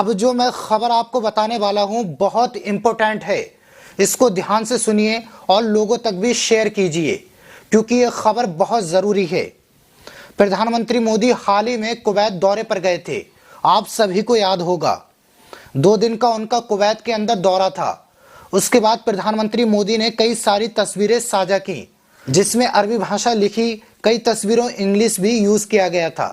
अब जो मैं खबर आपको बताने वाला हूं बहुत इंपॉर्टेंट है। इसको ध्यान से सुनिए और लोगों तक भी शेयर कीजिए क्योंकि यह खबर बहुत जरूरी है। प्रधानमंत्री मोदी हाल ही में कुवैत दौरे पर गए थे। आप सभी को याद होगा 2 दिन का उनका कुवैत के अंदर दौरा था। उसके बाद प्रधानमंत्री मोदी ने कई सारी तस्वीरें साझा की जिसमें अरबी भाषा लिखी कई तस्वीरों इंग्लिश भी यूज किया गया था।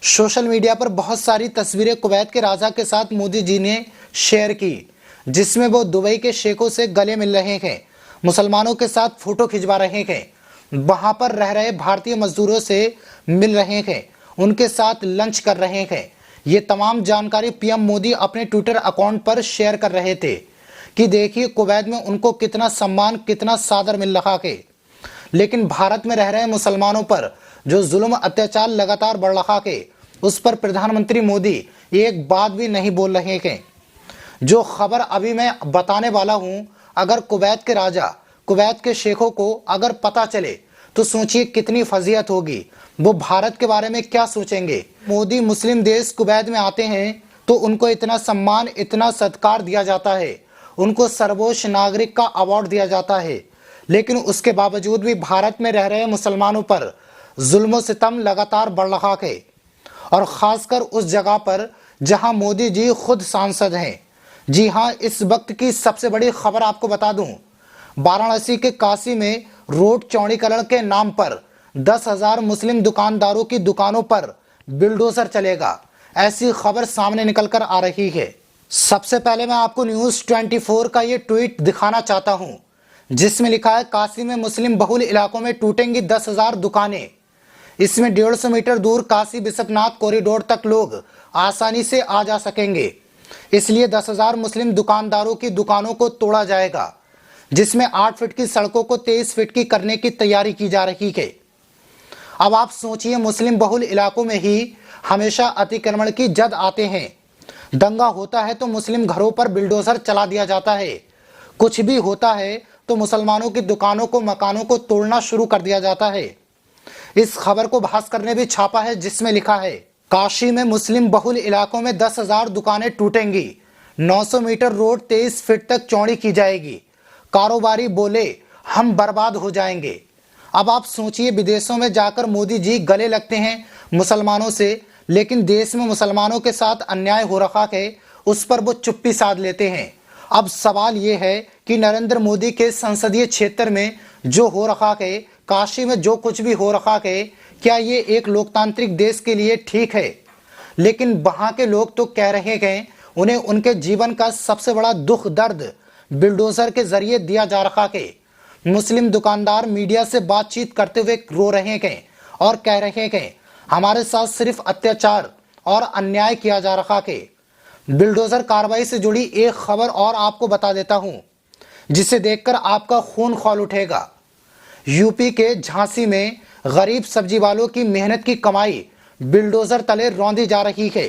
सोशल मीडिया पर बहुत सारी तस्वीरें कुवैत के राजा के साथ मोदी जी ने शेयर की जिसमें वो दुबई के शेखों से गले मिल रहे हैं, मुसलमानों के साथ फोटो खिंचवा रहे हैं, वहां पर रह रहे भारतीय मजदूरों से मिल रहे हैं, उनके साथ लंच कर रहे हैं। ये तमाम जानकारी पीएम मोदी अपने ट्विटर अकाउंट पर शेयर कर रहे थे कि देखिए कुवैत में उनको कितना सम्मान कितना सादर मिल रहा है। लेकिन भारत में रह रहे मुसलमानों पर जो जुल्म अत्याचार लगातार बढ़ रहा है उस पर प्रधानमंत्री मोदी एक बात भी नहीं बोल रहे हैं। जो खबर अभी मैं बताने वाला हूं, अगर कुवैत के राजा कुवैत के शेखों को अगर पता चले तो सोचिए कितनी फजीहत होगी, वो भारत के बारे में क्या सोचेंगे। मोदी मुस्लिम देश कुवैत में आते हैं तो उनको इतना सम्मान इतना सत्कार दिया जाता है, उनको सर्वोच्च नागरिक का अवार्ड दिया जाता है, लेकिन उसके बावजूद भी भारत में रह रहे मुसलमानों पर जुल्म सितम लगातार बढ़ रहा है। और खासकर उस जगह पर जहां मोदी जी खुद सांसद हैं। जी हां, इस वक्त की सबसे बड़ी खबर आपको बता दूं, वाराणसी के काशी में रोड चौड़ीकरण के नाम पर 10,000 मुस्लिम दुकानदारों की दुकानों पर बिल्डोजर चलेगा। ऐसी खबर सामने निकलकर आ रही है। सबसे पहले मैं आपको न्यूज 24 का ये ट्वीट दिखाना चाहता हूं जिसमें लिखा है, काशी में मुस्लिम बहुल इलाकों में टूटेंगी 10,000 दुकानें। इसमें 150 मीटर दूर काशी बिशपनाथ कॉरिडोर तक लोग आसानी से आ जा सकेंगे, इसलिए 10,000 मुस्लिम दुकानदारों की दुकानों को तोड़ा जाएगा, जिसमें 8 फीट की सड़कों को 23 फीट की करने की तैयारी की जा रही है। अब आप सोचिए, मुस्लिम बहुल इलाकों में ही हमेशा अतिक्रमण की जद आते हैं। दंगा होता है तो मुस्लिम घरों पर बिल्डोजर चला दिया जाता है, कुछ भी होता है तो मुसलमानों की दुकानों को मकानों को तोड़ना शुरू कर दिया जाता है। इस खबर को भास्कर ने भी छापा है जिसमें लिखा है, काशी में मुस्लिम बहुल इलाकों में 10,000 दुकानें टूटेंगी, 900 मीटर रोड 23 फीट तक चौड़ी की जाएगी, कारोबारी बोले हम बर्बाद हो जाएंगे। अब आप सोचिए, विदेशों में जाकर मोदी जी गले लगते हैं मुसलमानों से, लेकिन देश में मुसलमानों के साथ अन्याय हो रखा है उस पर वो चुप्पी साध लेते हैं। अब सवाल ये है कि नरेंद्र मोदी के संसदीय क्षेत्र में जो हो रखा है, काशी में जो कुछ भी हो रखा है, क्या ये एक लोकतांत्रिक देश के लिए ठीक है? लेकिन वहां के लोग तो कह रहे हैं उन्हें उनके जीवन का सबसे बड़ा दुख दर्द बिल्डोजर के जरिए दिया जा रखा है। मुस्लिम दुकानदार मीडिया से बातचीत करते हुए रो रहे हैं और कह रहे हैं हमारे साथ सिर्फ अत्याचार और अन्याय किया जा रखा है। बिल्डोजर कार्रवाई से जुड़ी एक खबर और आपको बता देता हूं जिसे देखकर आपका खून खौल उठेगा। यूपी के झांसी में गरीब सब्जी वालों की मेहनत की कमाई बिल्डोजर तले रौंदी जा रही है।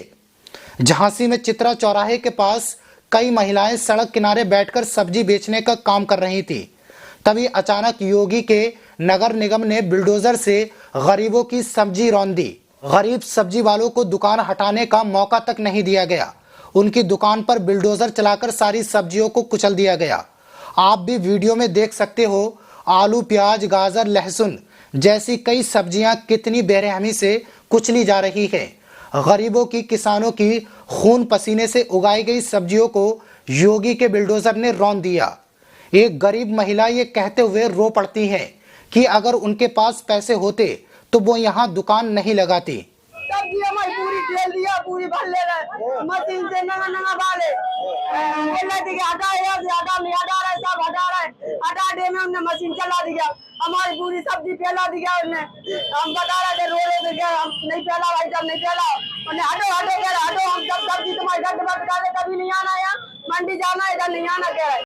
झांसी में चित्रा चौराहे के पास कई महिलाएं सड़क किनारे बैठकर सब्जी बेचने का काम कर रही थी। तभी अचानक योगी के नगर निगम ने बिल्डोजर से गरीबों की सब्जी रौंदी। गरीब सब्जी वालों को दुकान हटाने का मौका तक नहीं दिया गया, उनकी दुकान पर बिल्डोजर चलाकर सारी सब्जियों को कुचल दिया गया। आप भी वीडियो में देख सकते हो, आलू प्याज गाजर लहसुन जैसी कई सब्जियां कितनी बेरहमी से कुचली जा रही है। गरीबों की किसानों की खून पसीने से उगाई गई सब्जियों को योगी के बिल्डोजर ने रौंद दिया। एक गरीब महिला ये कहते हुए रो पड़ती है कि अगर उनके पास पैसे होते तो वो यहाँ दुकान नहीं लगाती। सब्जी हमारी पूरी खेल दिया, पूरी भर ले रहे मशीन से नंगा नंगा बाले बोला कि हटा यार, हटा नहीं हटा रहे, सब हटा रहे, हटा दे में हमने मशीन चला दिया, हमारी पूरी सब्जी फैला दिया उन्हें। हम बता रहे थे रो रहे थे हम नहीं फैला भाई साहब नहीं फैला, उन्हें हटो हटो कह रहे हटो, हम सब सब्जी तुम्हारे घर के पास डाले, कभी नहीं आना यहाँ मंडी जाना, इधर नहीं आना कह रहे।